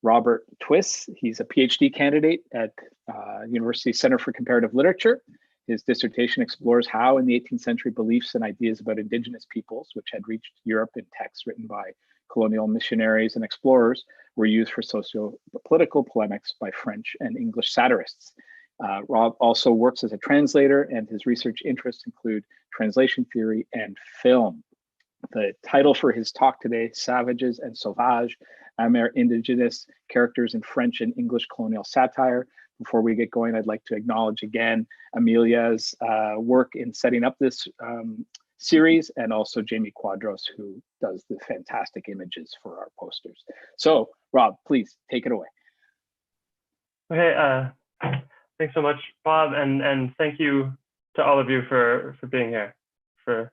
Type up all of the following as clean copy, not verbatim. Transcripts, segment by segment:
Robert Twiss. He's a PhD candidate at University Center for Comparative Literature. His dissertation explores how in the 18th century beliefs and ideas about indigenous peoples, which had reached Europe in texts written by colonial missionaries and explorers, were used for socio-political polemics by French and English satirists. Rob also works as a translator, and his research interests include translation theory and film. The title for his talk today, Savages and Sauvages, Amerindigenous Characters in French and English Colonial Satire. Before we get going, I'd like to acknowledge again Amelia's work in setting up this series, and also Jamie Quadros, who does the fantastic images for our posters. So, Rob, please take it away. Okay, thanks so much, Bob, and thank you to all of you for being here, for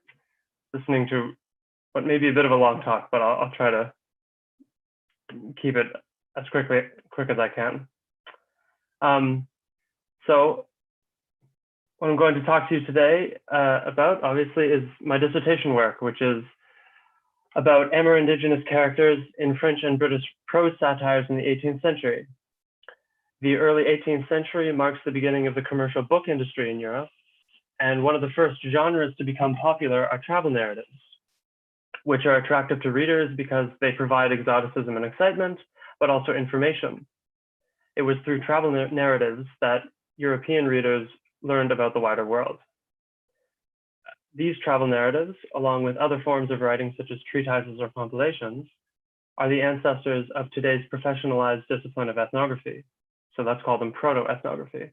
listening to what may be a bit of a long talk, but I'll try to keep it as quick as I can. So what I'm going to talk to you today about, obviously, is my dissertation work, which is about Amerindigenous characters in French and British prose satires in the 18th century. The early 18th century marks the beginning of the commercial book industry in Europe, and one of the first genres to become popular are travel narratives, which are attractive to readers because they provide exoticism and excitement, but also information. It was through travel narratives that European readers learned about the wider world. These travel narratives, along with other forms of writing such as treatises or compilations, are the ancestors of today's professionalized discipline of ethnography. So let's call them proto-ethnography.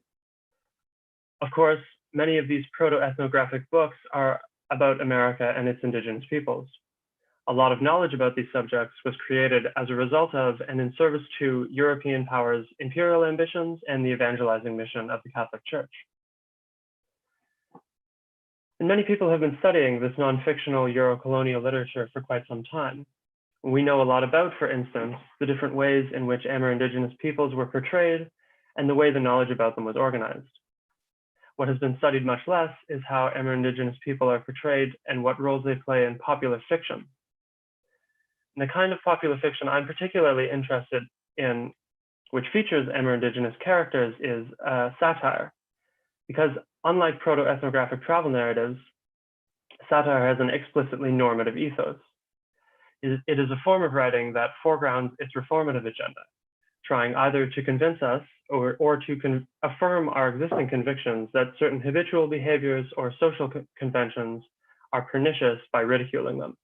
Of course, many of these proto-ethnographic books are about America and its indigenous peoples. A lot of knowledge about these subjects was created as a result of and in service to European powers' imperial ambitions and the evangelizing mission of the Catholic Church. And many people have been studying this non-fictional Euro-colonial literature for quite some time. We know a lot about, for instance, the different ways in which Amerindigenous peoples were portrayed and the way the knowledge about them was organized. What has been studied much less is how Amerindigenous people are portrayed and what roles they play in popular fiction. And the kind of popular fiction I'm particularly interested in, which features Amerindigenous characters, is satire. Because unlike proto-ethnographic travel narratives, satire has an explicitly normative ethos. It is a form of writing that foregrounds its reformative agenda, trying either to convince us or to affirm our existing convictions that certain habitual behaviors or social conventions are pernicious by ridiculing them.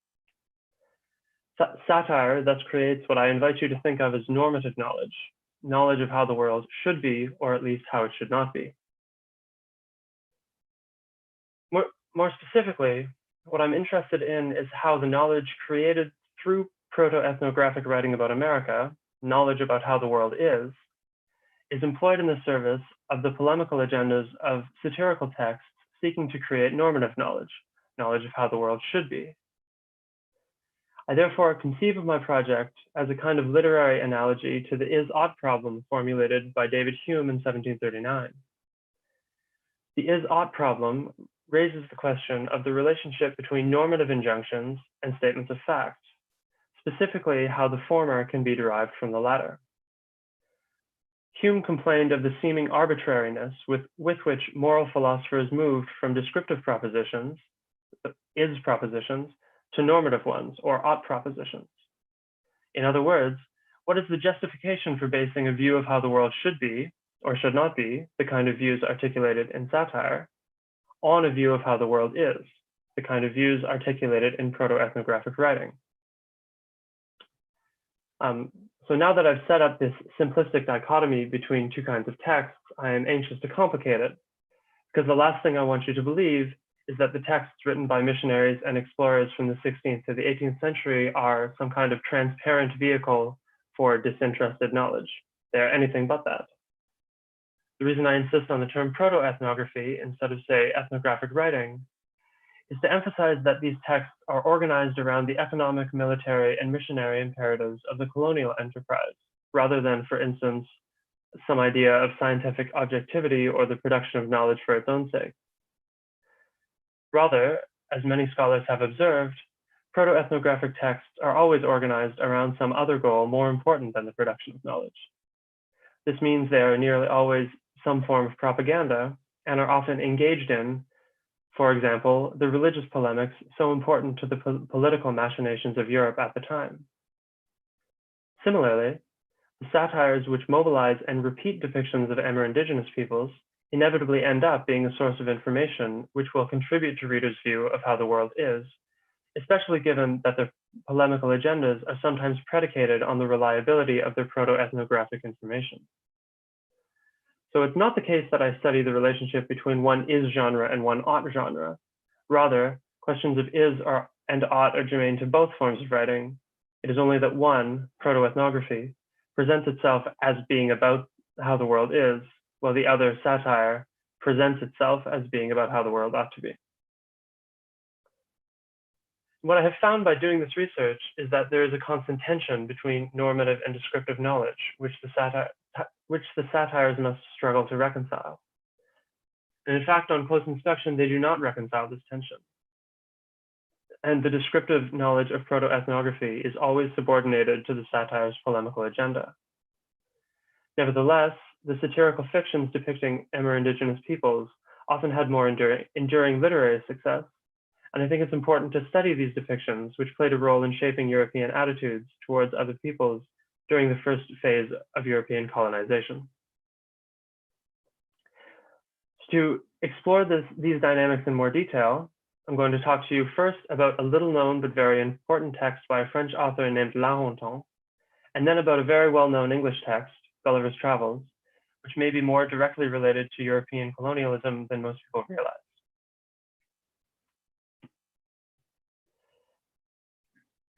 Satire thus creates what I invite you to think of as normative knowledge, knowledge of how the world should be, or at least how it should not be. More specifically, what I'm interested in is how the knowledge created through proto-ethnographic writing about America, knowledge about how the world is employed in the service of the polemical agendas of satirical texts seeking to create normative knowledge, knowledge of how the world should be. I therefore conceive of my project as a kind of literary analogy to the is-ought problem formulated by David Hume in 1739. The is-ought problem raises the question of the relationship between normative injunctions and statements of fact, specifically how the former can be derived from the latter. Hume complained of the seeming arbitrariness with which moral philosophers moved from descriptive propositions, is propositions, to normative ones, or ought propositions. In other words, what is the justification for basing a view of how the world should be, or should not be, the kind of views articulated in satire, on a view of how the world is, the kind of views articulated in proto-ethnographic writing? So now that I've set up this simplistic dichotomy between two kinds of texts, I am anxious to complicate it, because the last thing I want you to believe is that the texts written by missionaries and explorers from the 16th to the 18th century are some kind of transparent vehicle for disinterested knowledge. They are anything but that. The reason I insist on the term proto-ethnography instead of, say, ethnographic writing is to emphasize that these texts are organized around the economic, military, and missionary imperatives of the colonial enterprise, rather than, for instance, some idea of scientific objectivity or the production of knowledge for its own sake. Rather, as many scholars have observed, proto-ethnographic texts are always organized around some other goal more important than the production of knowledge. This means they are nearly always some form of propaganda and are often engaged in, for example, the religious polemics so important to the political machinations of Europe at the time. Similarly, the satires which mobilize and repeat depictions of Amerindigenous peoples inevitably end up being a source of information which will contribute to readers' view of how the world is, especially given that their polemical agendas are sometimes predicated on the reliability of their proto-ethnographic information. So it's not the case that I study the relationship between one is genre and one ought genre. Rather, questions of is and ought are germane to both forms of writing. It is only that one, proto-ethnography, presents itself as being about how the world is, while the other, satire, presents itself as being about how the world ought to be. What I have found by doing this research is that there is a constant tension between normative and descriptive knowledge, which the satires must struggle to reconcile. And in fact, on close inspection, they do not reconcile this tension. And the descriptive knowledge of proto-ethnography is always subordinated to the satire's polemical agenda. Nevertheless, the satirical fictions depicting Amerindigenous peoples often had more enduring literary success. And I think it's important to study these depictions, which played a role in shaping European attitudes towards other peoples during the first phase of European colonization. To explore these dynamics in more detail, I'm going to talk to you first about a little known but very important text by a French author named La Hontan, and then about a very well-known English text, Gulliver's Travels, which may be more directly related to European colonialism than most people realize.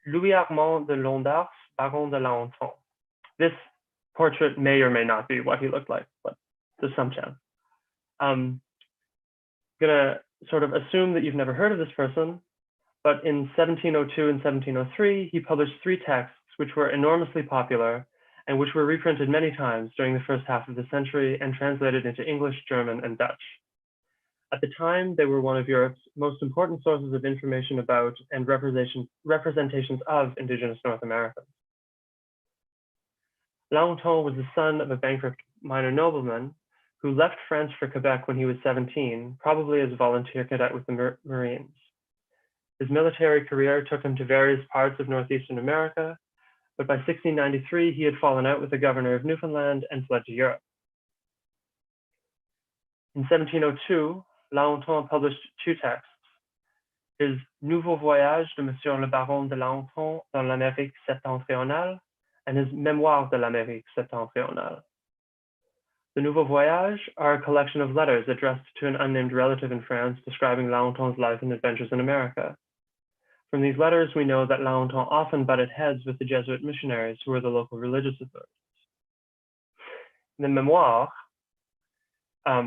Louis Armand de Londars, Baron de la Hontan. This portrait may or may not be what he looked like, but there's some chance. I'm gonna sort of assume that you've never heard of this person, but in 1702 and 1703, he published 3 texts which were enormously popular and which were reprinted many times during the first half of the century and translated into English, German, and Dutch. At the time, they were one of Europe's most important sources of information about and representations of Indigenous North Americans. La Hontan was the son of a bankrupt minor nobleman who left France for Quebec when he was 17, probably as a volunteer cadet with the Marines. His military career took him to various parts of Northeastern America, but by 1693, he had fallen out with the governor of Newfoundland and fled to Europe. In 1702, La Hontan published 2 texts, his Nouveau Voyage de Monsieur le Baron de la Hontan dans l'Amérique septentrionale and his Mémoires de l'Amérique septentrionale. The Nouveau Voyage are a collection of letters addressed to an unnamed relative in France describing La Hontan's life and adventures in America. From these letters, we know that La Hontan often butted heads with the Jesuit missionaries who were the local religious authorities. The Mémoire,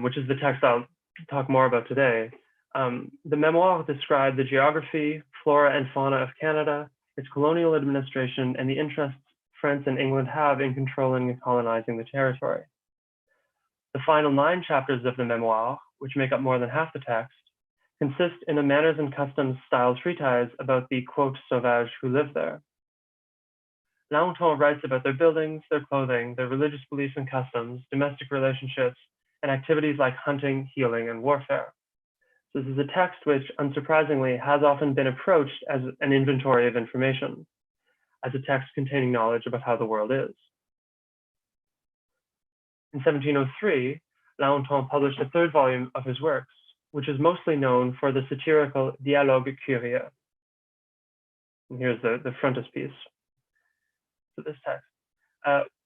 which is the text I'll talk more about today, the Mémoire described the geography, flora, and fauna of Canada, its colonial administration, and the interests France and England have in controlling and colonizing the territory. The final 9 chapters of the Mémoire, which make up more than half the text, consist in a manners and customs style treatise about the quote sauvage who live there. La Hontan writes about their buildings, their clothing, their religious beliefs and customs, domestic relationships, and activities like hunting, healing, and warfare. So this is a text which, unsurprisingly, has often been approached as an inventory of information, as a text containing knowledge about how the world is. In 1703, La Hontan published a 3rd volume of his works, which is mostly known for the satirical Dialogue Curieux. And here's the frontispiece for this text,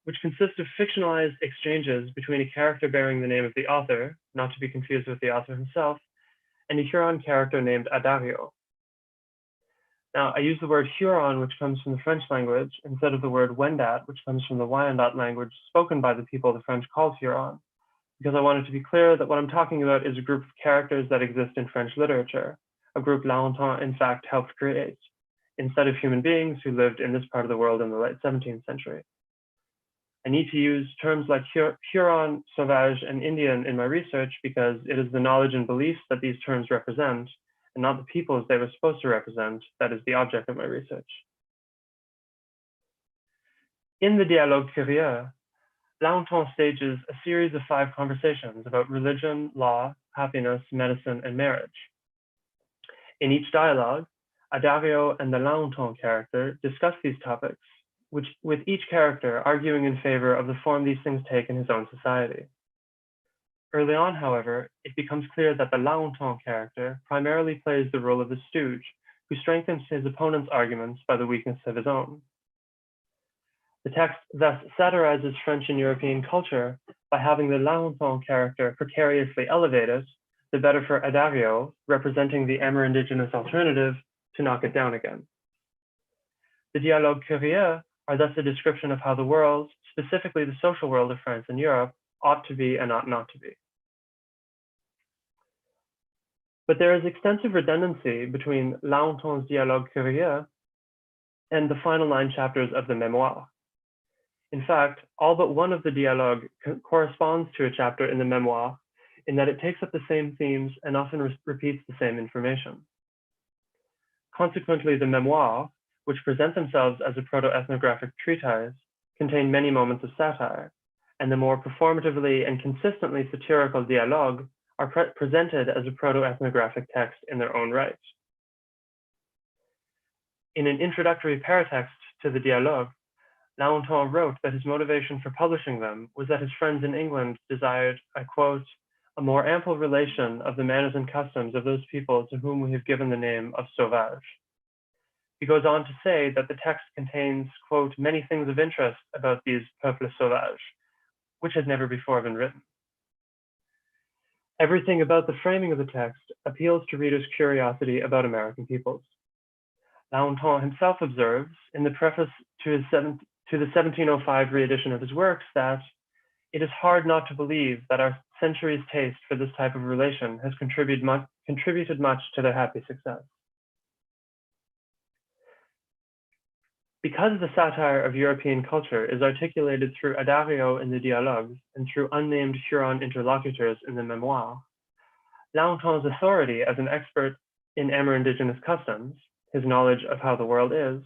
which consists of fictionalized exchanges between a character bearing the name of the author, not to be confused with the author himself, and a Huron character named Adario. Now, I use the word Huron, which comes from the French language, instead of the word Wendat, which comes from the Wyandot language spoken by the people the French called Huron, because I wanted to be clear that what I'm talking about is a group of characters that exist in French literature, a group La Hontan in fact helped create, instead of human beings who lived in this part of the world in the late 17th century. I need to use terms like Huron, Sauvage, and Indian in my research because it is the knowledge and beliefs that these terms represent, and not the peoples they were supposed to represent, that is the object of my research. In the Dialogue Curieux, Laonton stages a series of 5 conversations about religion, law, happiness, medicine, and marriage. In each dialogue, Addario and the Laonton character discuss these topics, with each character arguing in favor of the form these things take in his own society. Early on, however, it becomes clear that the Laonton character primarily plays the role of the stooge, who strengthens his opponent's arguments by the weakness of his own. The text thus satirizes French and European culture by having the Laonton character precariously elevated, the better for Addario, representing the Amerindigenous alternative, to knock it down again. The Dialogue Curieux are thus a description of how the world, specifically the social world of France and Europe, ought to be and ought not to be. But there is extensive redundancy between Laonton's Dialogue Curieux and the final 9 chapters of the Memoir. In fact, all but one of the dialogue corresponds to a chapter in the Memoir, in that it takes up the same themes and often repeats the same information. Consequently, the Memoirs, which present themselves as a proto-ethnographic treatise, contain many moments of satire, and the more performatively and consistently satirical dialogues are presented as a proto-ethnographic text in their own right. In an introductory paratext to the dialogue, Laonton wrote that his motivation for publishing them was that his friends in England desired, I quote, a more ample relation of the manners and customs of those people to whom we have given the name of sauvage. He goes on to say that the text contains, quote, many things of interest about these peuples sauvages, which had never before been written. Everything about the framing of the text appeals to readers' curiosity about American peoples. Laonton himself observes in the preface to the 1705 reedition of his works that it is hard not to believe that our century's taste for this type of relation has contributed much to their happy success. Because the satire of European culture is articulated through Addario in the dialogues and through unnamed Huron interlocutors in the Memoir, Laonton's authority as an expert in Amerindigenous customs, his knowledge of how the world is,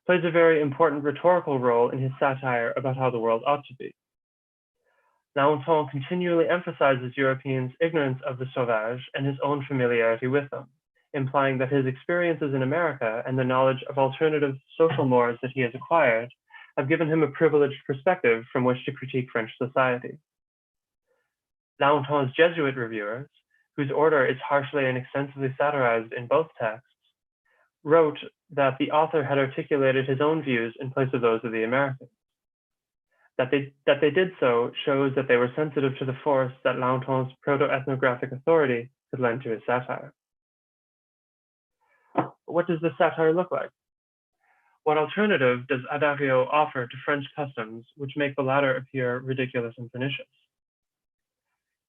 plays a very important rhetorical role in his satire about how the world ought to be. Laonton continually emphasizes Europeans' ignorance of the sauvage and his own familiarity with them, implying that his experiences in America and the knowledge of alternative social mores that he has acquired have given him a privileged perspective from which to critique French society. Laonton's Jesuit reviewers, whose order is harshly and extensively satirized in both texts, wrote that the author had articulated his own views in place of those of the Americans. That they did so shows that they were sensitive to the force that Laonton's proto-ethnographic authority could lend to his satire. What does this satire look like? What alternative does Addario offer to French customs which make the latter appear ridiculous and pernicious?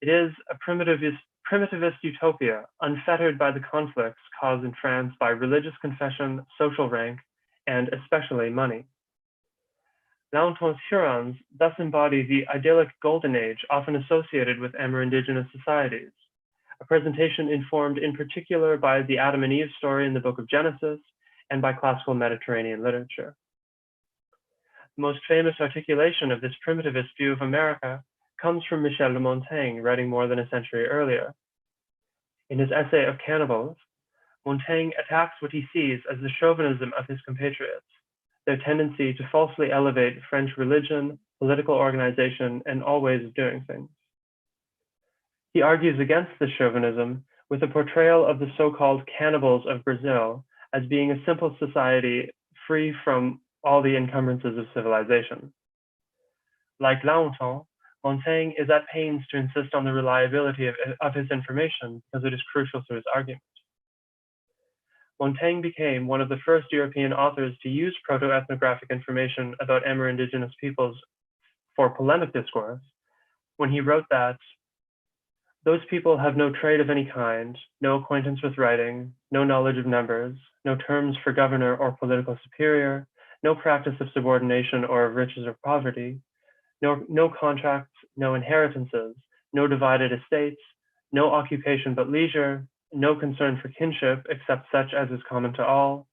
It is a primitivist utopia unfettered by the conflicts caused in France by religious confession, social rank, and especially money. Laonton's Hurons thus embody the idyllic golden age often associated with Amerindigenous societies, a presentation informed in particular by the Adam and Eve story in the book of Genesis and by classical Mediterranean literature. The most famous articulation of this primitivist view of America comes from Michel de Montaigne, writing more than a century earlier. In his essay of Cannibals, Montaigne attacks what he sees as the chauvinism of his compatriots, their tendency to falsely elevate French religion, political organization, and all ways of doing things. He argues against this chauvinism with a portrayal of the so-called cannibals of Brazil as being a simple society free from all the encumbrances of civilization. Like Laonton, Montaigne is at pains to insist on the reliability of his information because it is crucial to his argument. Montaigne became one of the first European authors to use proto-ethnographic information about Amerindigenous peoples for polemic discourse when he wrote that those people have no trade of any kind, no acquaintance with writing, no knowledge of numbers, no terms for governor or political superior, no practice of subordination or of riches or poverty, no contracts, no inheritances, no divided estates, no occupation but leisure, no concern for kinship except such as is common to all,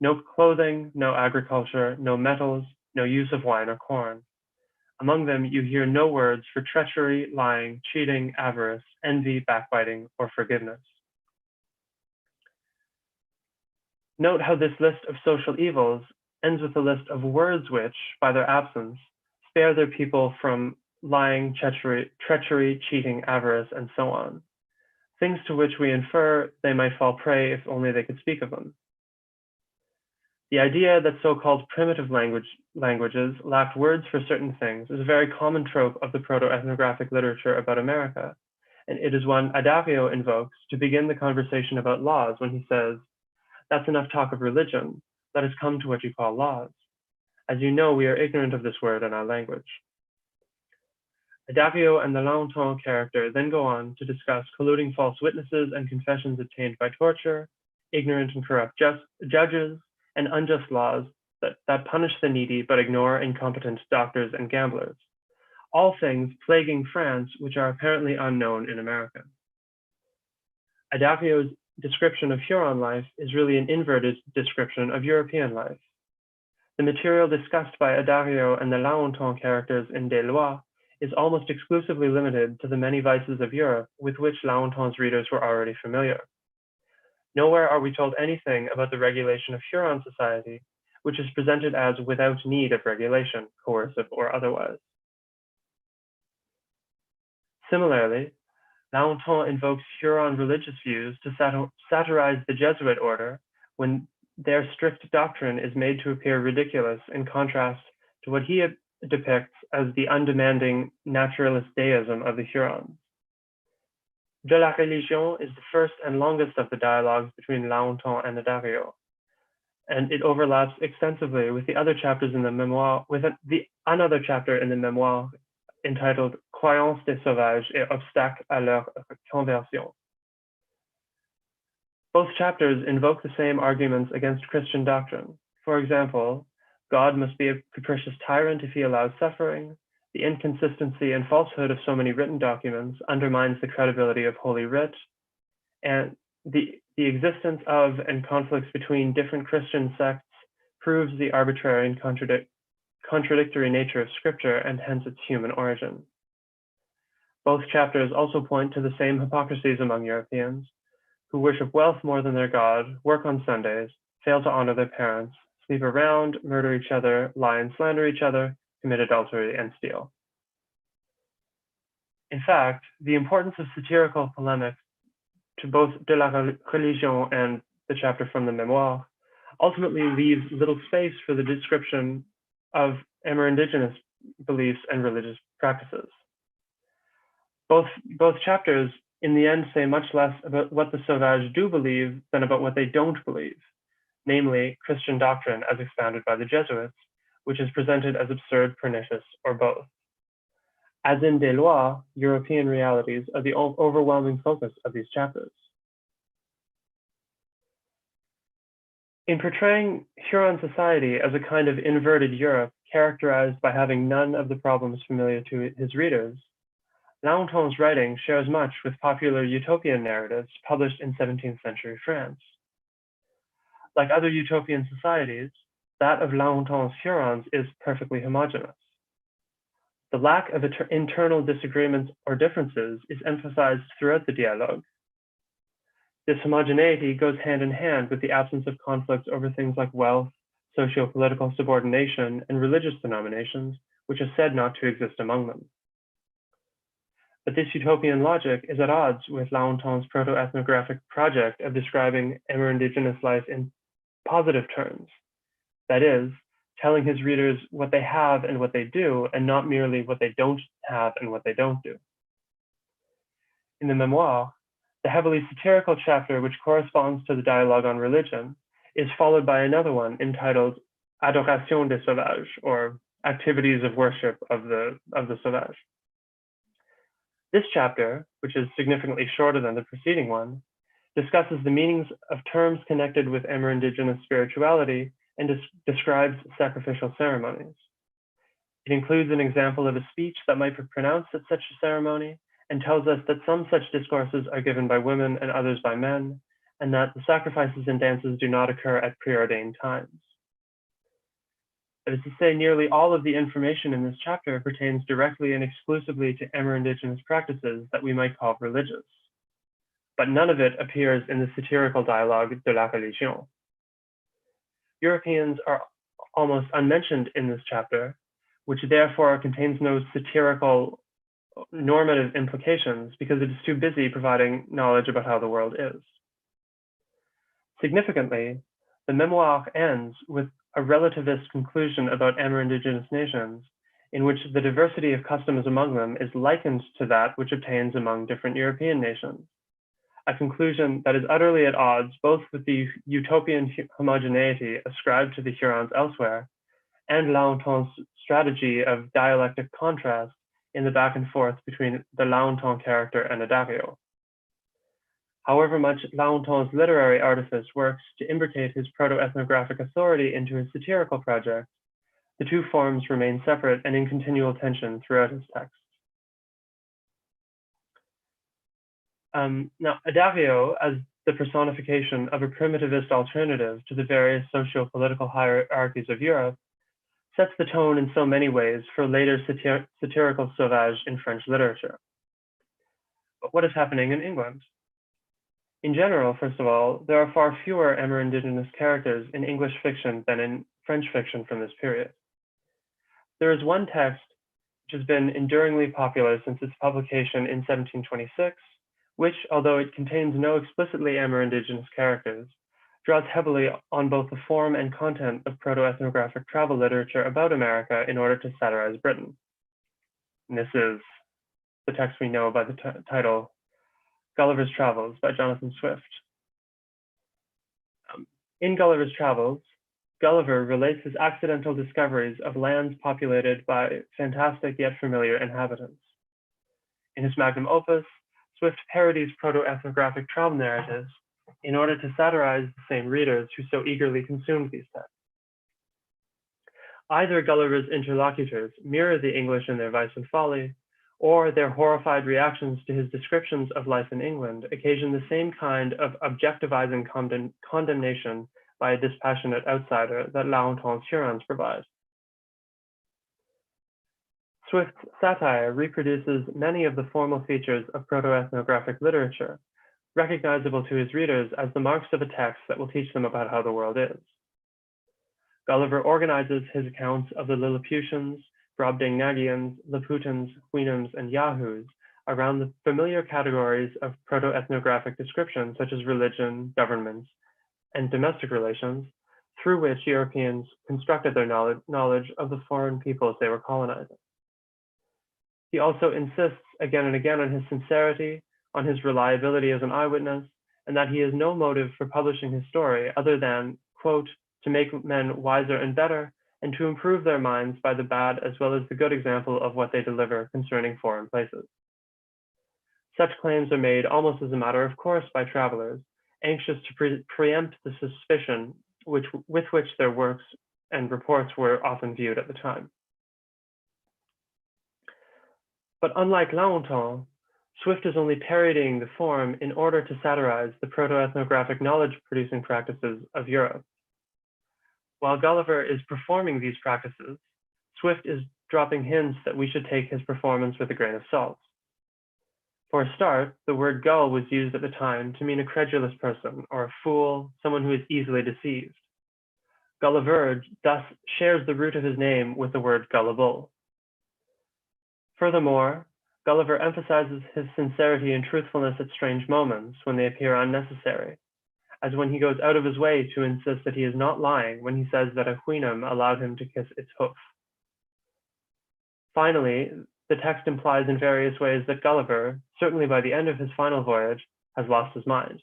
no clothing, no agriculture, no metals, no use of wine or corn. Among them, you hear no words for treachery, lying, cheating, avarice, envy, backbiting, or forgiveness. Note how this list of social evils ends with a list of words which, by their absence, spare their people from lying, treachery, cheating, avarice, and so on. Things to which we infer they might fall prey if only they could speak of them. The idea that so-called primitive languages lacked words for certain things is a very common trope of the proto-ethnographic literature about America, and it is one Adagio invokes to begin the conversation about laws when he says, "That's enough talk of religion. Let us come to what you call laws. As you know, we are ignorant of this word in our language." Adagio and the Laonton character then go on to discuss colluding false witnesses and confessions obtained by torture, ignorant and corrupt judges, and unjust laws that punish the needy but ignore incompetent doctors and gamblers. All things plaguing France which are apparently unknown in America. Adagio's description of Huron life is really an inverted description of European life. The material discussed by Adagio and the Laonton characters in Des Lois is almost exclusively limited to the many vices of Europe with which Laonton's readers were already familiar. Nowhere are we told anything about the regulation of Huron society, which is presented as without need of regulation, coercive or otherwise. Similarly, Laonton invokes Huron religious views to satirize the Jesuit order when their strict doctrine is made to appear ridiculous in contrast to what he depicts as the undemanding naturalist deism of the Hurons. De la Religion is the first and longest of the dialogues between Laonton and Adagio, and it overlaps extensively with the other chapters in the memoir, another chapter in the memoir entitled Croyances des Sauvages et obstacles à leur conversion. Both chapters invoke the same arguments against Christian doctrine. For example, God must be a capricious tyrant if he allows suffering. The inconsistency and falsehood of so many written documents undermines the credibility of Holy Writ, and the existence of and conflicts between different Christian sects proves the arbitrary and contradictory nature of Scripture and hence its human origin. Both chapters also point to the same hypocrisies among Europeans, who worship wealth more than their God, work on Sundays, fail to honor their parents, sleep around, murder each other, lie and slander each other, commit adultery, and steal. In fact, the importance of satirical polemics to both De la Religion and the chapter from the Memoir ultimately leaves little space for the description of Amerindigenous beliefs and religious practices. Both chapters, in the end, say much less about what the Sauvages do believe than about what they don't believe, namely Christian doctrine as expounded by the Jesuits, which is presented as absurd, pernicious, or both. As in Des Lois, European realities are the overwhelming focus of these chapters. In portraying Huron society as a kind of inverted Europe characterized by having none of the problems familiar to his readers, Laonton's writing shares much with popular utopian narratives published in 17th century France. Like other utopian societies, that of Laonton's Hurons is perfectly homogeneous. The lack of internal disagreements or differences is emphasized throughout the dialogue. This homogeneity goes hand in hand with the absence of conflicts over things like wealth, socio-political subordination, and religious denominations, which are said not to exist among them. But this utopian logic is at odds with Laonton's proto-ethnographic project of describing Amerindigenous life in positive terms. That is, telling his readers what they have and what they do, and not merely what they don't have and what they don't do. In the memoir, the heavily satirical chapter, which corresponds to the dialogue on religion, is followed by another one entitled Adoration des Sauvages, or Activities of Worship of the Sauvages. This chapter, which is significantly shorter than the preceding one, discusses the meanings of terms connected with Amerindigenous spirituality and describes sacrificial ceremonies. It includes an example of a speech that might be pronounced at such a ceremony and tells us that some such discourses are given by women and others by men, and that the sacrifices and dances do not occur at preordained times. That is to say, nearly all of the information in this chapter pertains directly and exclusively to amerindigenous practices that we might call religious, but none of it appears in the satirical dialogue de la religion. Europeans are almost unmentioned in this chapter, which therefore contains no satirical normative implications because it is too busy providing knowledge about how the world is. Significantly, the memoir ends with a relativist conclusion about amerindigenous nations, in which the diversity of customs among them is likened to that which obtains among different European nations, a conclusion that is utterly at odds both with the utopian homogeneity ascribed to the Hurons elsewhere and Laonton's strategy of dialectic contrast in the back and forth between the Laonton character and Adagio. However much Laonton's literary artifice works to imbricate his proto-ethnographic authority into his satirical project, the two forms remain separate and in continual tension throughout his text. Now, Adagio, as the personification of a primitivist alternative to the various socio-political hierarchies of Europe, sets the tone in so many ways for later satirical sauvage in French literature. But what is happening in England? In general, first of all, there are far fewer amerindigenous characters in English fiction than in French fiction from this period. There is one text which has been enduringly popular since its publication in 1726, which, although it contains no explicitly amerindigenous characters, draws heavily on both the form and content of proto-ethnographic travel literature about America in order to satirize Britain. And this is the text we know by the title Gulliver's Travels by Jonathan Swift. In Gulliver's Travels, Gulliver relates his accidental discoveries of lands populated by fantastic yet familiar inhabitants. In his magnum opus, Swift parodies proto-ethnographic travel narratives in order to satirize the same readers who so eagerly consumed these texts. Either Gulliver's interlocutors mirror the English in their vice and folly, or their horrified reactions to his descriptions of life in England occasion the same kind of objectivizing condemnation by a dispassionate outsider that Laonton's Hurons provide. Swift's satire reproduces many of the formal features of proto-ethnographic literature, recognizable to his readers as the marks of a text that will teach them about how the world is. Gulliver organizes his accounts of the Lilliputians, Brobdingnagians, Laputans, Houyhnhnms, and Yahoos around the familiar categories of proto-ethnographic description, such as religion, governments, and domestic relations, through which Europeans constructed their knowledge of the foreign peoples they were colonizing. He also insists again and again on his sincerity, on his reliability as an eyewitness, and that he has no motive for publishing his story other than, quote, to make men wiser and better, and to improve their minds by the bad as well as the good example of what they deliver concerning foreign places. Such claims are made almost as a matter of course by travelers, anxious to preempt the suspicion with which their works and reports were often viewed at the time. But unlike Laonton, Swift is only parodying the form in order to satirize the proto-ethnographic knowledge-producing practices of Europe. While Gulliver is performing these practices, Swift is dropping hints that we should take his performance with a grain of salt. For a start, the word gull was used at the time to mean a credulous person or a fool, someone who is easily deceived. Gulliver thus shares the root of his name with the word gullible. Furthermore, Gulliver emphasizes his sincerity and truthfulness at strange moments when they appear unnecessary, as when he goes out of his way to insist that he is not lying when he says that a Houyhnhnm allowed him to kiss its hoof. Finally, the text implies in various ways that Gulliver, certainly by the end of his final voyage, has lost his mind.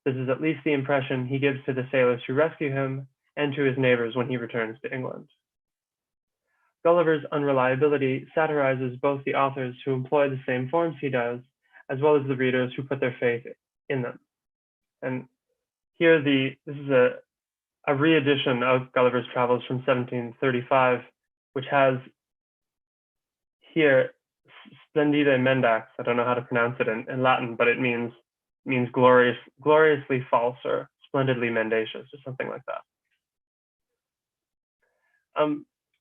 This is at least the impression he gives to the sailors who rescue him and to his neighbors when he returns to England. Gulliver's unreliability satirizes both the authors who employ the same forms he does, as well as the readers who put their faith in them. And here this is a re-edition of Gulliver's Travels from 1735, which has here splendide mendax. I don't know how to pronounce it in Latin, but it means gloriously false or splendidly mendacious or something like that.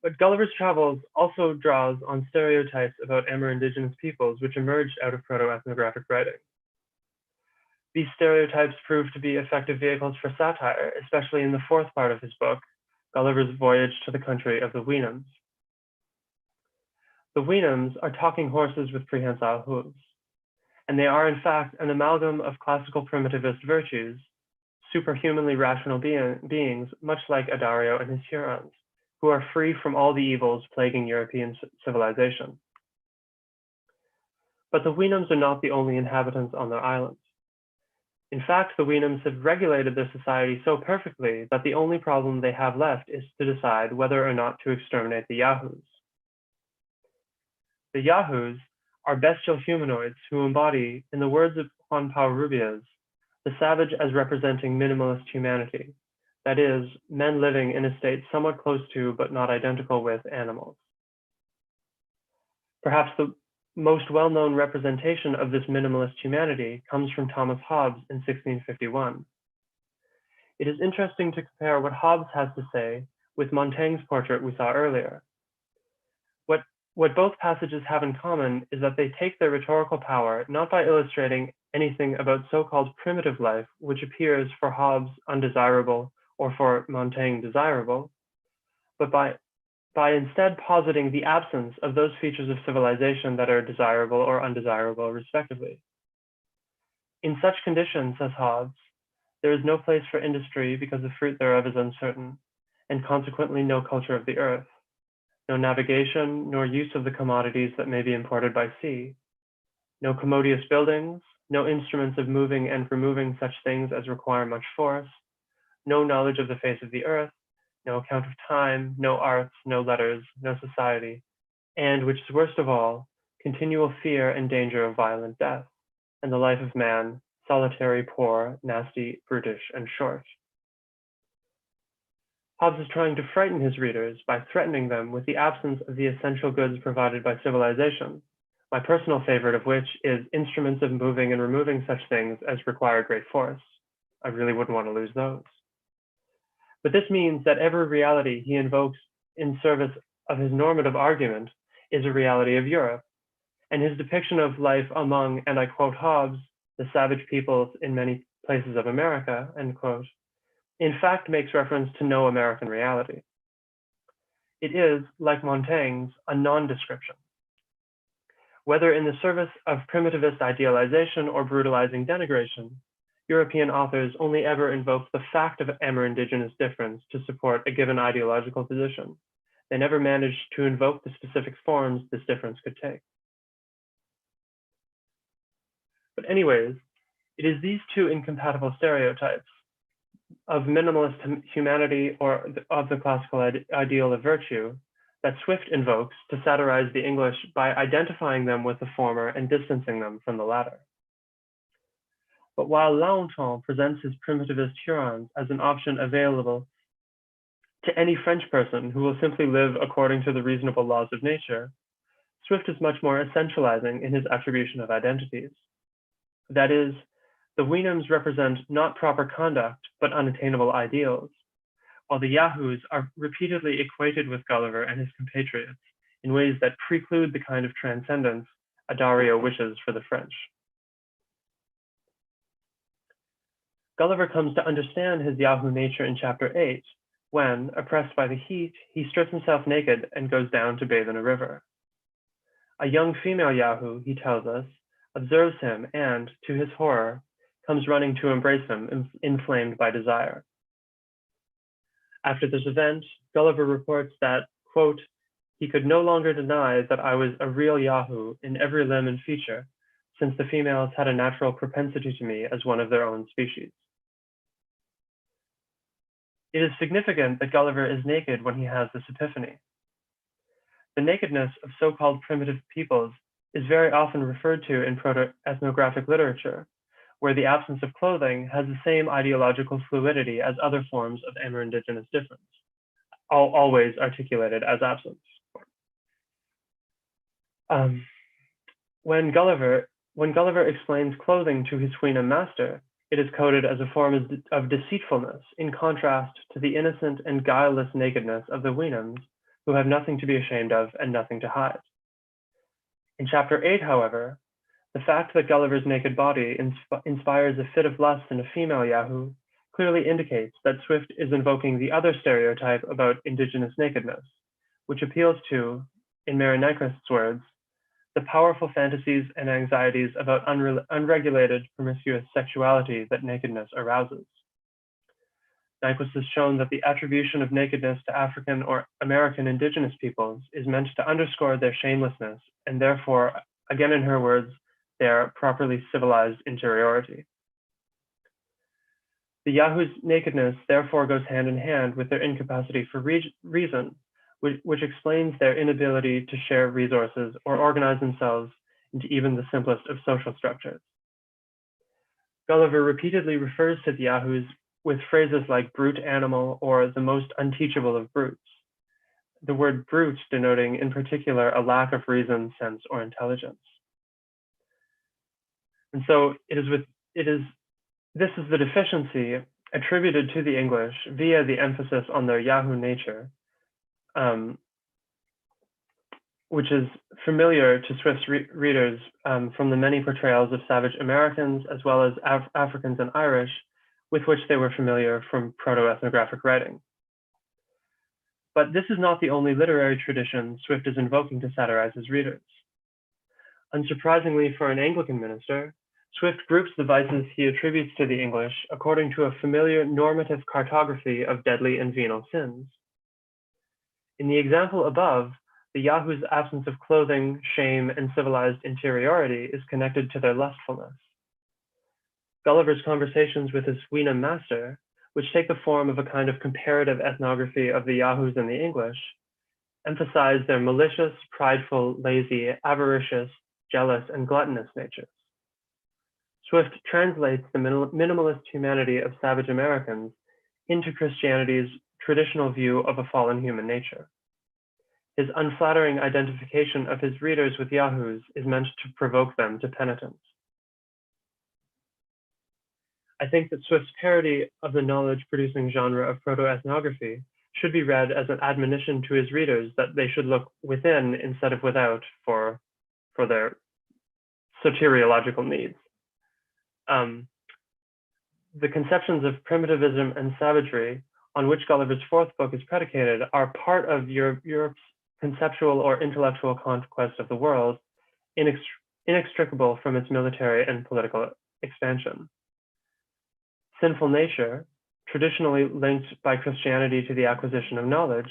But Gulliver's Travels also draws on stereotypes about Amerindigenous peoples which emerged out of proto-ethnographic writing. These stereotypes proved to be effective vehicles for satire, especially in the fourth part of his book, Gulliver's Voyage to the Country of the Houyhnhnms. The Houyhnhnms are talking horses with prehensile hooves, and they are in fact an amalgam of classical primitivist virtues, superhumanly rational beings, much like Adario and his Hurons, who are free from all the evils plaguing European civilization. But the Houyhnhnms are not the only inhabitants on their island. In fact, the Houyhnhnms have regulated their society so perfectly that the only problem they have left is to decide whether or not to exterminate the Yahoos. The Yahoos are bestial humanoids who embody, in the words of Juan Pau Rubias, the savage as representing minimalist humanity, that is, men living in a state somewhat close to, but not identical with, animals. Perhaps the most well-known representation of this minimalist humanity comes from Thomas Hobbes in 1651. It is interesting to compare what Hobbes has to say with Montaigne's portrait we saw earlier. What both passages have in common is that they take their rhetorical power not by illustrating anything about so-called primitive life, which appears for Hobbes undesirable or for Montaigne desirable, but by instead positing the absence of those features of civilization that are desirable or undesirable, respectively. In such conditions, says Hobbes, there is no place for industry because the fruit thereof is uncertain, and consequently no culture of the earth, no navigation nor use of the commodities that may be imported by sea, no commodious buildings, no instruments of moving and removing such things as require much force, no knowledge of the face of the earth, no account of time, no arts, no letters, no society, and, which is worst of all, continual fear and danger of violent death, and the life of man, solitary, poor, nasty, brutish, and short. Hobbes is trying to frighten his readers by threatening them with the absence of the essential goods provided by civilization, my personal favorite of which is instruments of moving and removing such things as require great force. I really wouldn't want to lose those. But this means that every reality he invokes in service of his normative argument is a reality of Europe, and his depiction of life among, and I quote Hobbes, the savage peoples in many places of America, end quote, in fact makes reference to no American reality. It is, like Montaigne's, a non-description. Whether in the service of primitivist idealization or brutalizing denigration, European authors only ever invoke the fact of Amerindigenous difference to support a given ideological position. They never managed to invoke the specific forms this difference could take. But anyways, it is these two incompatible stereotypes of minimalist humanity or of the classical ideal of virtue that Swift invokes to satirize the English by identifying them with the former and distancing them from the latter. But while Laonton presents his primitivist Hurons as an option available to any French person who will simply live according to the reasonable laws of nature, Swift is much more essentializing in his attribution of identities. That is, the Houyhnhnms represent not proper conduct, but unattainable ideals, while the Yahoos are repeatedly equated with Gulliver and his compatriots in ways that preclude the kind of transcendence Adario wishes for the French. Gulliver comes to understand his Yahoo nature in chapter 8, when, oppressed by the heat, he strips himself naked and goes down to bathe in a river. A young female Yahoo, he tells us, observes him and, to his horror, comes running to embrace him, inflamed by desire. After this event, Gulliver reports that, quote, he could no longer deny that I was a real Yahoo in every limb and feature, since the females had a natural propensity to me as one of their own species. It is significant that Gulliver is naked when he has this epiphany. The nakedness of so-called primitive peoples is very often referred to in proto-ethnographic literature, where the absence of clothing has the same ideological fluidity as other forms of Amerindigenous difference, always articulated as absence. When Gulliver explains clothing to his Huina master, it is coded as a form of deceitfulness, in contrast to the innocent and guileless nakedness of the Huinams, who have nothing to be ashamed of and nothing to hide. In chapter 8, however, the fact that Gulliver's naked body inspires a fit of lust in a female Yahoo clearly indicates that Swift is invoking the other stereotype about indigenous nakedness, which appeals to, in Mary Nyquist's words, the powerful fantasies and anxieties about unregulated, promiscuous sexuality that nakedness arouses. Nyquist has shown that the attribution of nakedness to African or American indigenous peoples is meant to underscore their shamelessness, and therefore, again in her words, their properly civilized interiority. The Yahoo's nakedness therefore goes hand in hand with their incapacity for reason, which explains their inability to share resources or organize themselves into even the simplest of social structures. Gulliver repeatedly refers to the Yahoos with phrases like brute animal or the most unteachable of brutes, the word brute denoting in particular a lack of reason, sense, or intelligence. And so this is the deficiency attributed to the English via the emphasis on their Yahoo nature, which is familiar to Swift's readers from the many portrayals of savage Americans as well as Africans and Irish, with which they were familiar from proto-ethnographic writing. But this is not the only literary tradition Swift is invoking to satirize his readers. Unsurprisingly for an Anglican minister, Swift groups the vices he attributes to the English according to a familiar normative cartography of deadly and venal sins. In the example above, the Yahoo's absence of clothing, shame, and civilized interiority is connected to their lustfulness. Gulliver's conversations with his Huina master, which take the form of a kind of comparative ethnography of the Yahoos and the English, emphasize their malicious, prideful, lazy, avaricious, jealous, and gluttonous natures. Swift translates the minimalist humanity of savage Americans into Christianity's traditional view of a fallen human nature. His unflattering identification of his readers with Yahoos is meant to provoke them to penitence. I think that Swift's parody of the knowledge-producing genre of proto-ethnography should be read as an admonition to his readers that they should look within instead of without for their soteriological needs. The conceptions of primitivism and savagery on which Gulliver's fourth book is predicated are part of Europe's conceptual or intellectual conquest of the world, inextricable from its military and political expansion. Sinful nature, traditionally linked by Christianity to the acquisition of knowledge,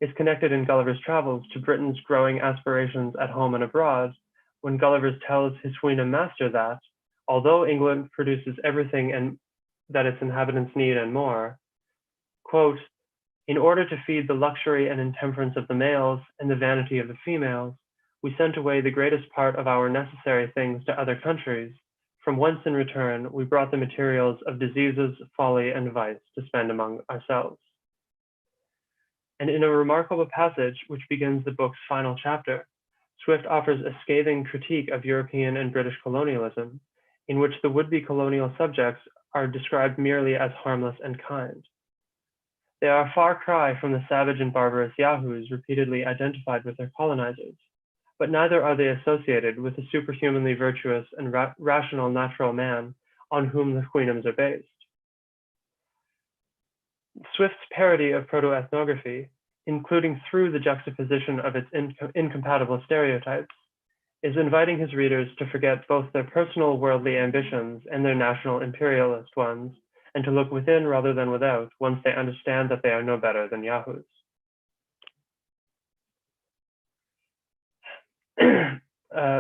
is connected in Gulliver's Travels to Britain's growing aspirations at home and abroad, when Gulliver tells his Huina master that, although England produces everything and that its inhabitants need and more, quote, in order to feed the luxury and intemperance of the males and the vanity of the females, we sent away the greatest part of our necessary things to other countries, from whence in return we brought the materials of diseases, folly, and vice to spend among ourselves. And in a remarkable passage, which begins the book's final chapter, Swift offers a scathing critique of European and British colonialism, in which the would-be colonial subjects are described merely as harmless and kind. They are a far cry from the savage and barbarous Yahoos repeatedly identified with their colonizers, but neither are they associated with the superhumanly virtuous and rational natural man on whom the Huinams are based. Swift's parody of proto-ethnography, including through the juxtaposition of its incompatible stereotypes, is inviting his readers to forget both their personal worldly ambitions and their national imperialist ones, and to look within rather than without once they understand that they are no better than Yahoos.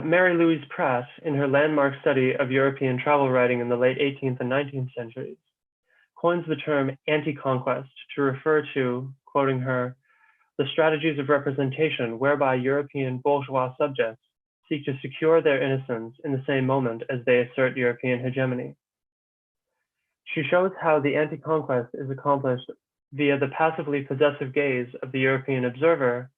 Mary Louise Pratt, in her landmark study of European travel writing in the late 18th and 19th centuries, coins the term anti-conquest to refer to, quoting her, the strategies of representation whereby European bourgeois subjects seek to secure their innocence in the same moment as they assert European hegemony. She shows how the anti-conquest is accomplished via the passively possessive gaze of the European observer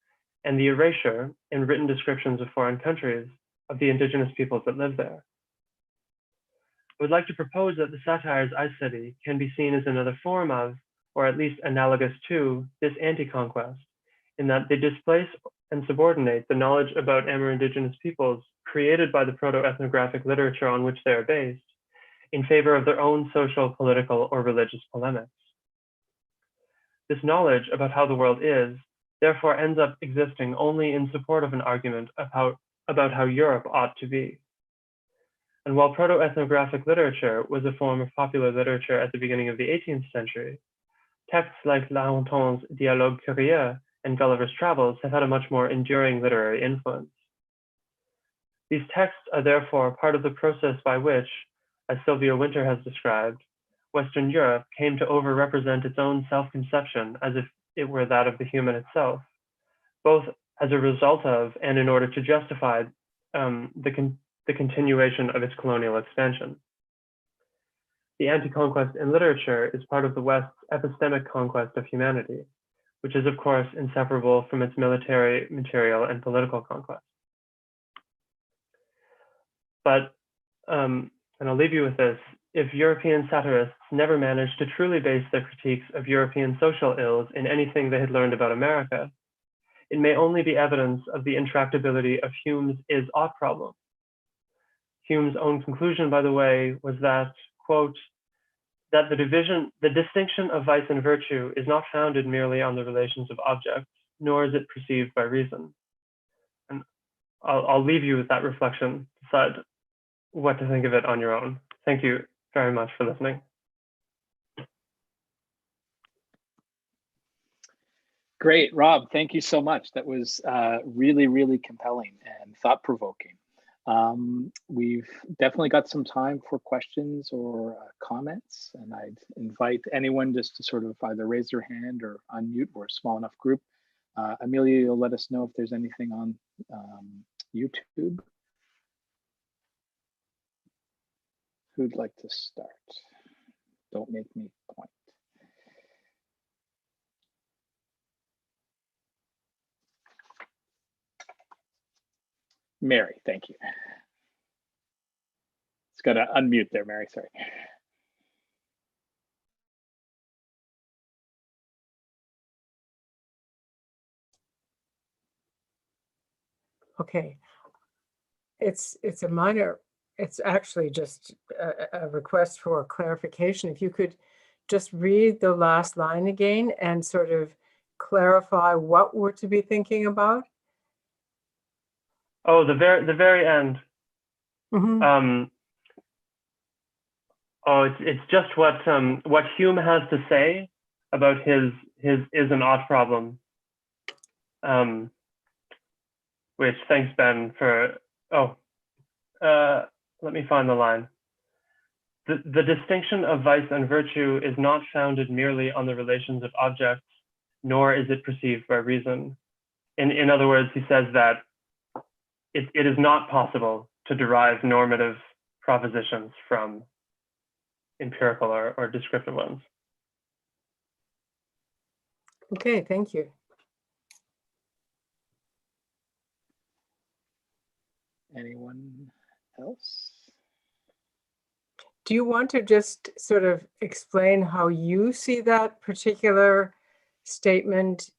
and the erasure, in written descriptions of foreign countries, of the indigenous peoples that live there. I would like to propose that the satires I study can be seen as another form of, or at least analogous to, this anti-conquest, in that they displace and subordinate the knowledge about Amerindigenous peoples created by the proto-ethnographic literature on which they are based in favor of their own social, political, or religious polemics. This knowledge about how the world is, therefore ends up existing only in support of an argument about how Europe ought to be. And while proto-ethnographic literature was a form of popular literature at the beginning of the 18th century, texts like La Hontan's Dialogue Curieux and Gulliver's Travels have had a much more enduring literary influence. These texts are therefore part of the process by which, as Sylvia Wynter has described, Western Europe came to overrepresent its own self-conception as if it were that of the human itself, both as a result of and in order to justify the continuation of its colonial expansion. The anti-conquest in literature is part of the West's epistemic conquest of humanity, which is of course inseparable from its military, material, and political conquest. But, and I'll leave you with this, if European satirists never managed to truly base their critiques of European social ills in anything they had learned about America, it may only be evidence of the intractability of Hume's is-ought problem. Hume's own conclusion, by the way, was that, quote, that the distinction of vice and virtue is not founded merely on the relations of objects, nor is it perceived by reason. And I'll leave you with that reflection, decide what to think of it on your own. Thank you very much for listening. Great, Rob, thank you so much. That was really, really compelling and thought-provoking. We've definitely got some time for questions or comments, and I'd invite anyone just to sort of either raise their hand or unmute. We're a small enough group. Amelia, you'll let us know if there's anything on YouTube. Who'd like to start? Don't make me point. Mary, thank you. It's got to unmute there, Mary, sorry. Okay, it's a minor, it's actually just a request for clarification. If you could just read the last line again and sort of clarify what we're to be thinking about. Oh, the very end. Mm-hmm. Oh, it's just what Hume has to say about his is an ought problem. Which, thanks Ben for, let me find the line. The distinction of vice and virtue is not founded merely on the relations of objects, nor is it perceived by reason. In other words, he says that it is not possible to derive normative propositions from empirical or descriptive ones. Okay, thank you. Anyone else? Do you want to just sort of explain how you see that particular statement?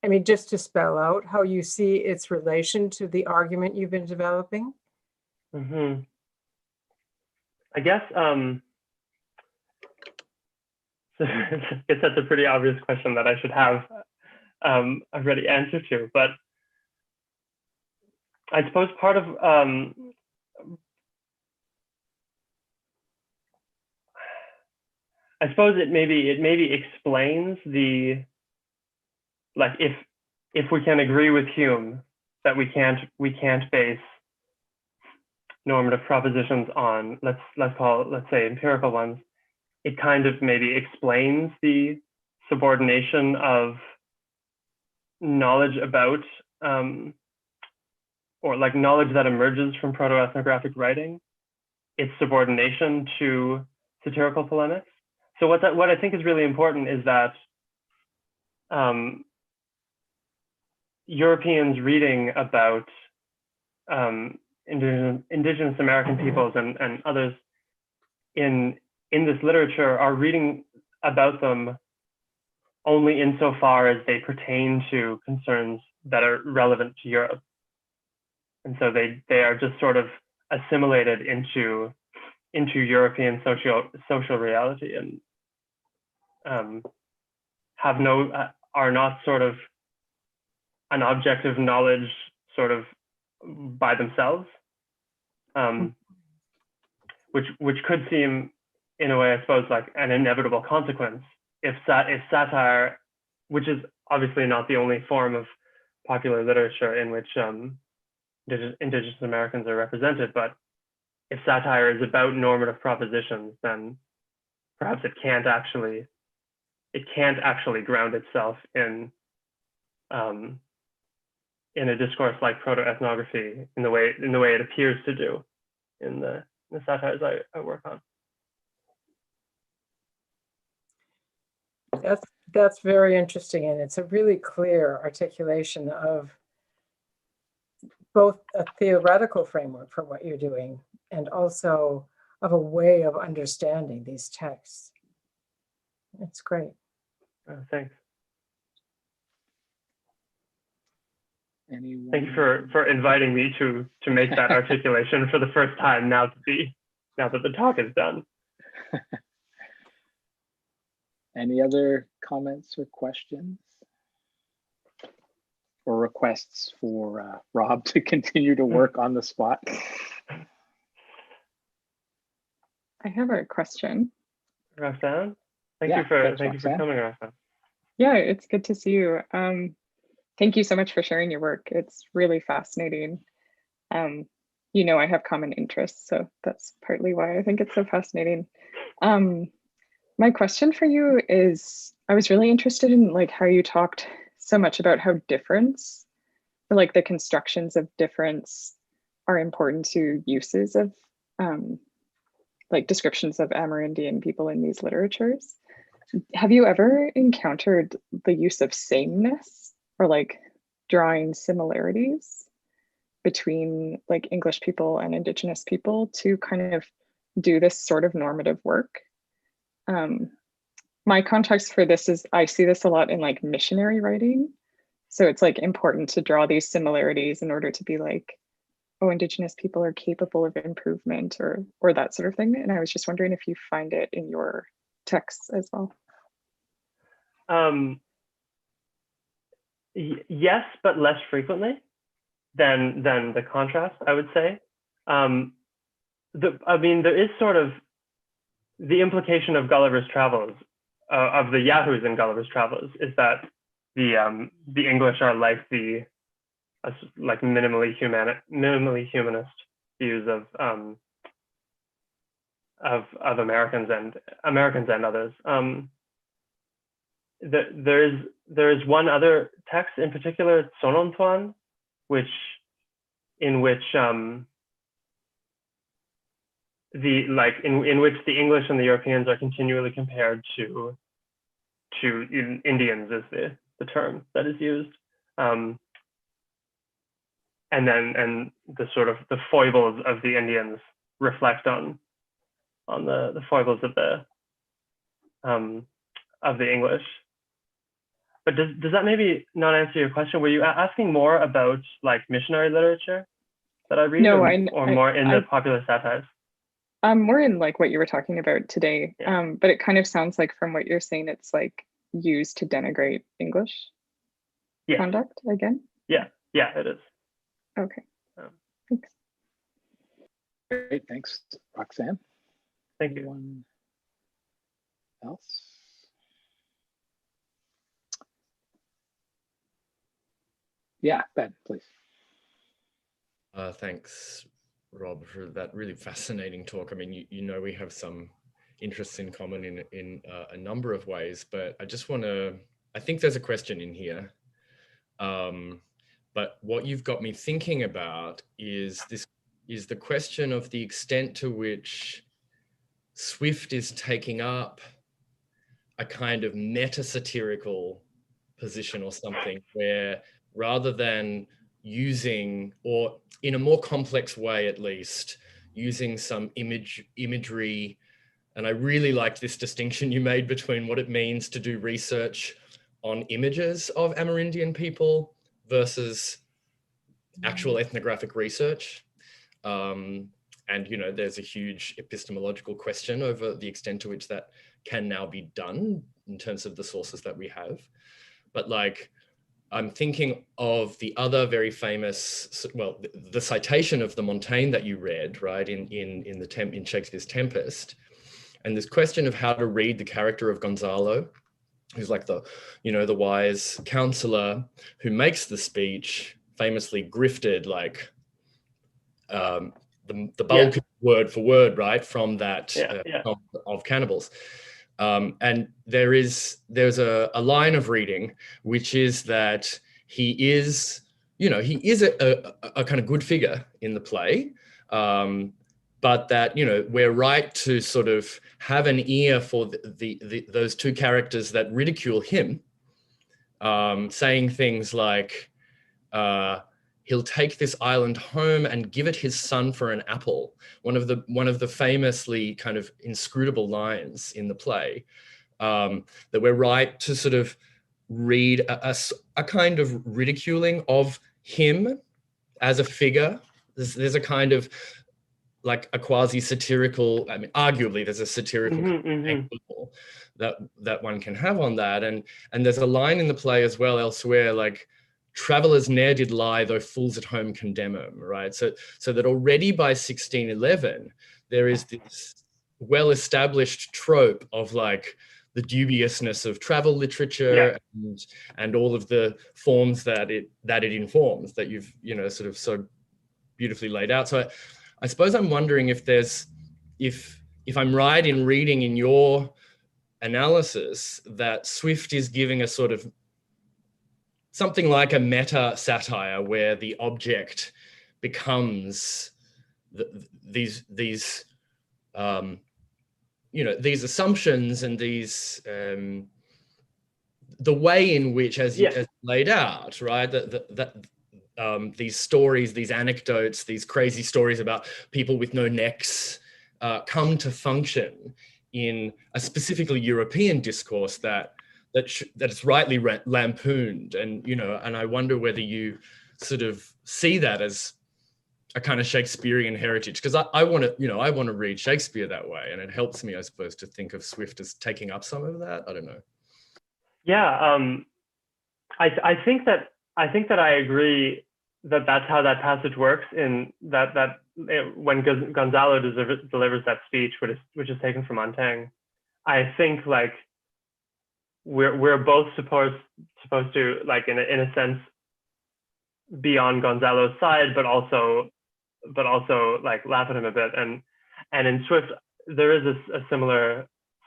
I mean, just to spell out how you see its relation to the argument you've been developing? Mm-hmm. I guess that's a pretty obvious question that I should have a ready answer to, but I suppose part of I suppose it maybe explains the, like, if we can agree with Hume that we can't base normative propositions on let's say empirical ones, it kind of maybe explains the subordination of knowledge about or like knowledge that emerges from proto-ethnographic writing, its subordination to satirical polemics. So what I think is really important is that Europeans reading about indigenous American peoples and others in this literature are reading about them only insofar as they pertain to concerns that are relevant to Europe. And so they are just sort of assimilated into European social reality, and are not sort of an object of knowledge sort of by themselves, which could seem, in a way, I suppose, like an inevitable consequence if satire, which is obviously not the only form of popular literature in which indigenous Americans are represented, but if satire is about normative propositions, then perhaps it can't actually ground itself in a discourse like proto-ethnography in the way it appears to do in the satires I work on. That's very interesting, and it's a really clear articulation of both a theoretical framework for what you're doing and also of a way of understanding these texts. It's great. Thanks. Anyone? Thank you for inviting me to make that articulation for the first time now that the talk is done. Any other comments or questions? Or requests for Rob to continue to work on the spot? I have a question. Roxanne, thank you for coming, Roxanne. Yeah, it's good to see you. Thank you so much for sharing your work. It's really fascinating. You know, I have common interests, so that's partly why I think it's so fascinating. My question for you is, I was really interested in like how you talked so much about how difference, or like the constructions of difference, are important to uses of like descriptions of Amerindian people in these literatures. Have you ever encountered the use of sameness or like drawing similarities between like English people and Indigenous people to kind of do this sort of normative work? My context for this is I see this a lot in like missionary writing. So it's like important to draw these similarities in order to be like, oh, Indigenous people are capable of improvement or that sort of thing. And I was just wondering if you find it in your texts as well. Yes, but less frequently than the contrast, I would say. I mean, there is sort of the implication of Gulliver's Travels, of the Yahoos in Gulliver's Travels, is that the English are like like minimally humanist views of Americans and others. There is one other text in particular, Sonontuan, in which the English and the Europeans are continually compared to Indians, is the term that is used, and the sort of the foibles of the Indians reflect on the foibles of the English. But does that maybe not answer your question? Were you asking more about like missionary literature that I read, No, or more in the popular satires? More in like what you were talking about today. Yeah. But it kind of sounds like from what you're saying, it's like used to denigrate English conduct again. Yeah, it is. Okay. Thanks. Great, thanks, Roxanne. Thank you. Anyone else? Yeah, Ben, please. Thanks, Rob, for that really fascinating talk. I mean, you know, we have some interests in common in a number of ways, but I just want to, I think there's a question in here. But what you've got me thinking about is the question of the extent to which Swift is taking up a kind of meta-satirical position or something, where rather than using, or in a more complex way at least, using some imagery. And I really liked this distinction you made between what it means to do research on images of Amerindian people versus actual ethnographic research. And, you know, there's a huge epistemological question over the extent to which that can now be done in terms of the sources that we have. But like, I'm thinking of the other very famous, well, the citation of the Montaigne that you read, right, in Shakespeare's Tempest, and this question of how to read the character of Gonzalo, who's like the, you know, the wise counselor who makes the speech, famously grifted like the bulk word for word, right, from that of Cannibals. And there's a line of reading, which is that he is, you know, he is a kind of good figure in the play, but that, you know, we're right to sort of have an ear for those two characters that ridicule him, saying things like, he'll take this island home and give it his son for an apple. One of the famously kind of inscrutable lines in the play, that we're right to sort of read a kind of ridiculing of him as a figure. There's a kind of like a quasi-satirical, I mean, arguably there's a satirical angle that one can have on that. And there's a line in the play as well elsewhere, like, "Travellers ne'er did lie, though fools at home condemn 'em," right? So that already by 1611, there is this well-established trope of like the dubiousness of travel literature and all of the forms that it informs, that you've, you know, sort of so beautifully laid out. So I suppose I'm wondering if I'm right in reading in your analysis that Swift is giving a sort of something like a meta satire where the object becomes these you know, these assumptions and these the way in which, as laid out, right, that these stories, these anecdotes, these crazy stories about people with no necks come to function in a specifically European discourse that is rightly lampooned. And, you know, and I wonder whether you sort of see that as a kind of Shakespearean heritage, because I want to read Shakespeare that way, and it helps me, I suppose, to think of Swift as taking up some of that. I don't know. Yeah, I think that I agree that that's how that passage works. In that when Gonzalo delivers that speech, which is taken from Montaigne, I think like we're both supposed to, like, in a sense, be on Gonzalo's side, but also like laugh at him a bit. And in Swift, there is a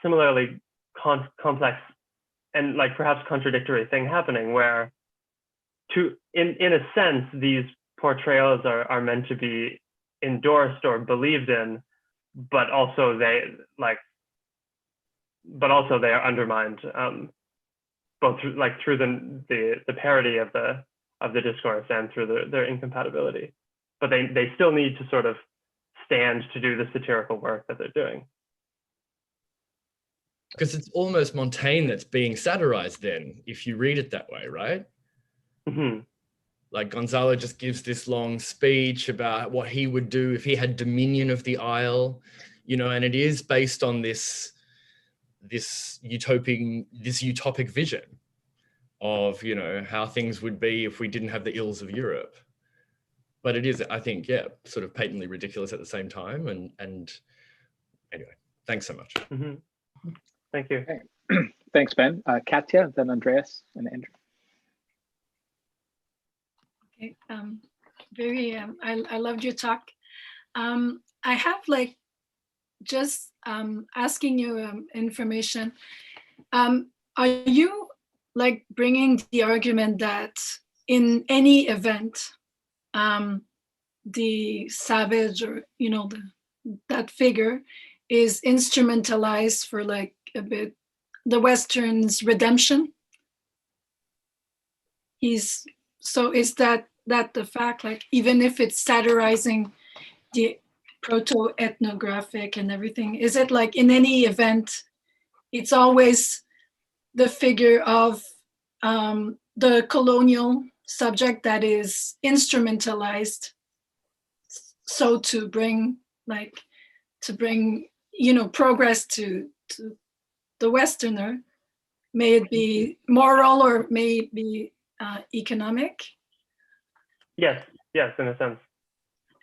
similarly complex and like perhaps contradictory thing happening, where in a sense these portrayals are meant to be endorsed or believed in, but also they are undermined, both through the parody of the discourse and through their incompatibility. But they still need to sort of stand to do the satirical work that they're doing. Because it's almost Montaigne that's being satirized then, if you read it that way, right? Mm-hmm. Like Gonzalo just gives this long speech about what he would do if he had dominion of the Isle, you know, and it is based on this utopic vision of, you know, how things would be if we didn't have the ills of Europe. But it is, I think, sort of patently ridiculous at the same time. And anyway, thanks so much. Mm-hmm. Thank you. Okay. Thanks, Ben. Katya, then Andreas and Andrew. Okay. I loved your talk. I have like just asking you information. Are you like bringing the argument that in any event, the savage, or, you know, that figure is instrumentalized for like a bit the Western's redemption? Is that that the fact, like, even if it's satirizing the proto-ethnographic and everything, is it like in any event, it's always the figure of the colonial subject that is instrumentalized, so to bring progress to the Westerner, may it be moral or may it be economic? Yes, in a sense.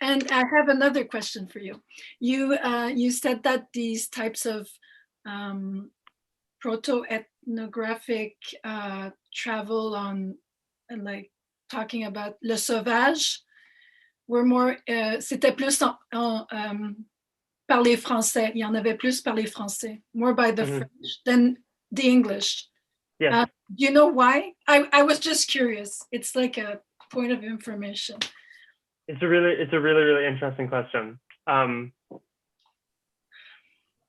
And I have another question for you. You said that these types of proto-ethnographic travel on, and like talking about le sauvage, were more, c'était plus par les Français. Il y en avait plus par les Français, more by the French than the English. Yes. Do you know why? I was just curious. It's like a point of information. It's a really interesting question.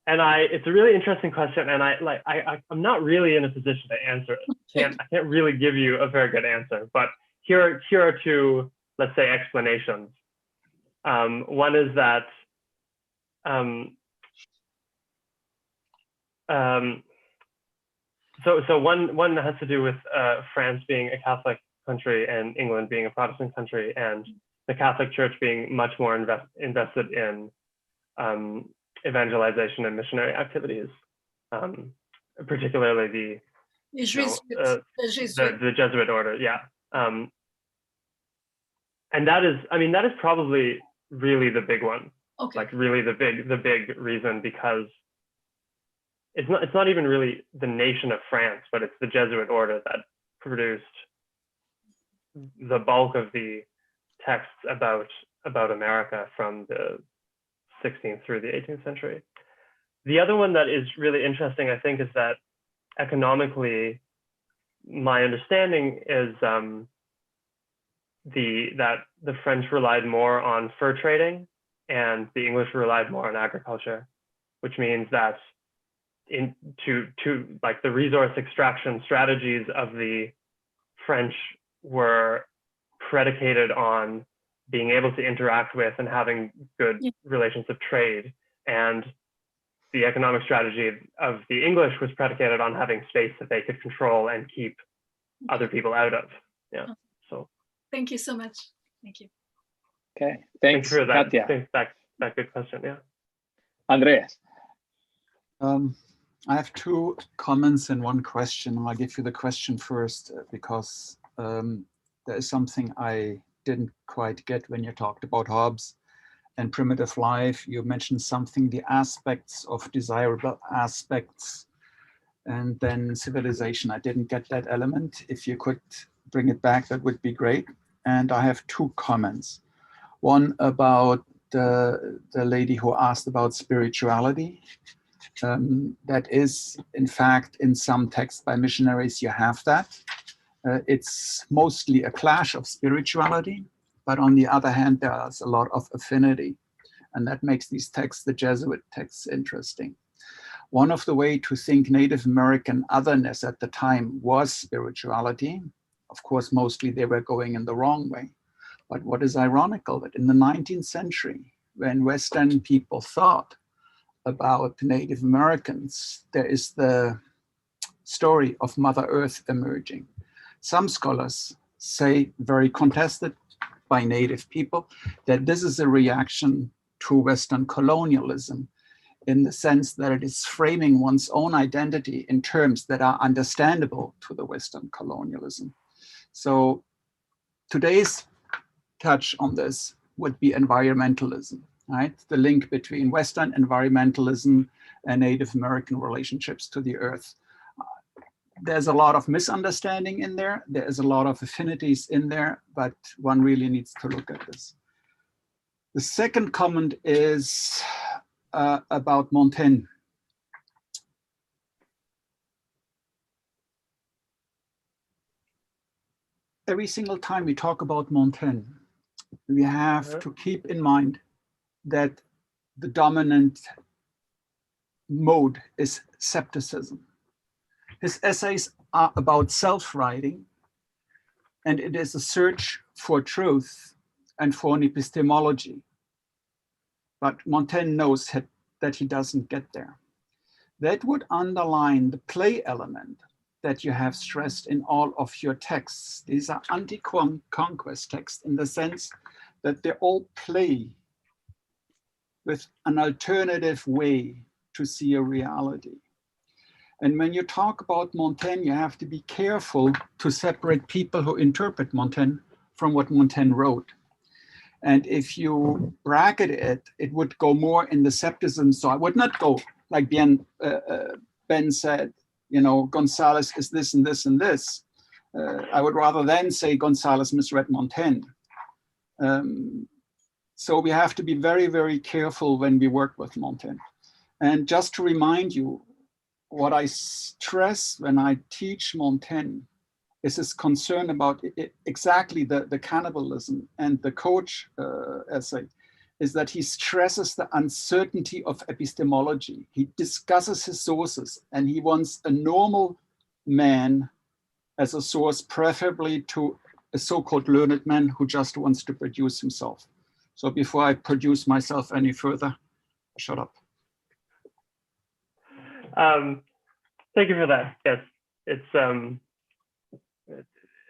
It's a really interesting question, and I'm not really in a position to answer it. I can't really give you a very good answer, but here are two, let's say, explanations. One is that so one has to do with France being a Catholic country and England being a Protestant country, and the Catholic Church being much more invested in evangelization and missionary activities, particularly the Jesuit order. Yeah. And that is probably really the big one. Okay. Like really the big reason, because it's not even really the nation of France, but it's the Jesuit order that produced the bulk of the texts about America from the 16th through the 18th century. The other one that is really interesting, I think, is that economically, my understanding is that the French relied more on fur trading and the English relied more on agriculture, which means that like the resource extraction strategies of the French were predicated on being able to interact with and having good relations of trade, and the economic strategy of the English was predicated on having space that they could control and keep other people out of. Yeah. So thank you so much. Thank you. Okay, thanks for that. Katja. Thanks, that good question. Yeah. Andreas. I have two comments and one question. I'll give you the question first because there is something I didn't quite get when you talked about Hobbes and primitive life. You mentioned something, the aspects of desirable aspects, and then civilization. I didn't get that element. If you could bring it back, that would be great. And I have two comments. One about the lady who asked about spirituality. That is, in fact, in some texts by missionaries, you have that. It's mostly a clash of spirituality, but on the other hand, there's a lot of affinity. And that makes these texts, the Jesuit texts, interesting. One of the ways to think Native American otherness at the time was spirituality. Of course, mostly they were going in the wrong way. But what is ironical, that in the 19th century, when Western people thought about Native Americans, there is the story of Mother Earth emerging. Some scholars say, very contested by Native people, that this is a reaction to Western colonialism, in the sense that it is framing one's own identity in terms that are understandable to the Western colonialism. So today's touch on this would be environmentalism, right? The link between Western environmentalism and Native American relationships to the earth. There's a lot of misunderstanding in there. There is a lot of affinities in there, but one really needs to look at this. The second comment is about Montaigne. Every single time we talk about Montaigne, we have to keep in mind that the dominant mode is scepticism. His essays are about self-writing, and it is a search for truth and for an epistemology. But Montaigne knows that he doesn't get there. That would underline the play element that you have stressed in all of your texts. These are anti-conquest texts in the sense that they all play with an alternative way to see a reality. And when you talk about Montaigne, you have to be careful to separate people who interpret Montaigne from what Montaigne wrote. And if you bracket it, it would go more in the scepticism. So I would not go like Ben said, you know, Gonzalez is this and this and this. I would rather then say Gonzalez misread Montaigne. So we have to be very, very careful when we work with Montaigne. And just to remind you, what I stress when I teach Montaigne is his concern about exactly the cannibalism, and the coach essay is that he stresses the uncertainty of epistemology. He discusses his sources, and he wants a normal man as a source, preferably to a so-called learned man who just wants to produce himself. So before I produce myself any further, shut up. Thank you for that. Yes, it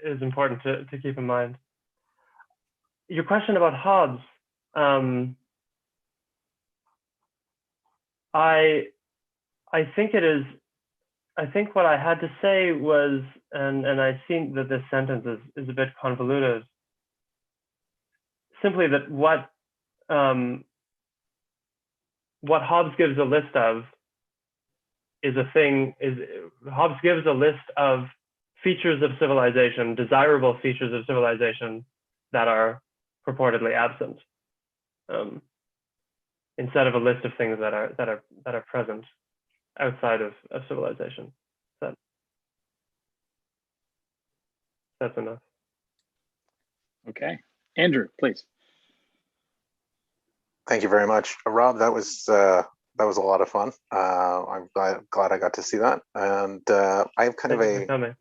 is important to keep in mind. Your question about Hobbes, I think it is. I think what I had to say was, and I think that this sentence is a bit convoluted. Simply that what Hobbes gives a list of Hobbes gives a list of features of civilization, desirable features of civilization that are purportedly absent, instead of a list of things that are present outside of civilization. That's enough. Okay, Andrew, please. Thank you very much, Rob. That was a lot of fun. I'm glad I got to see that, and I have kind of a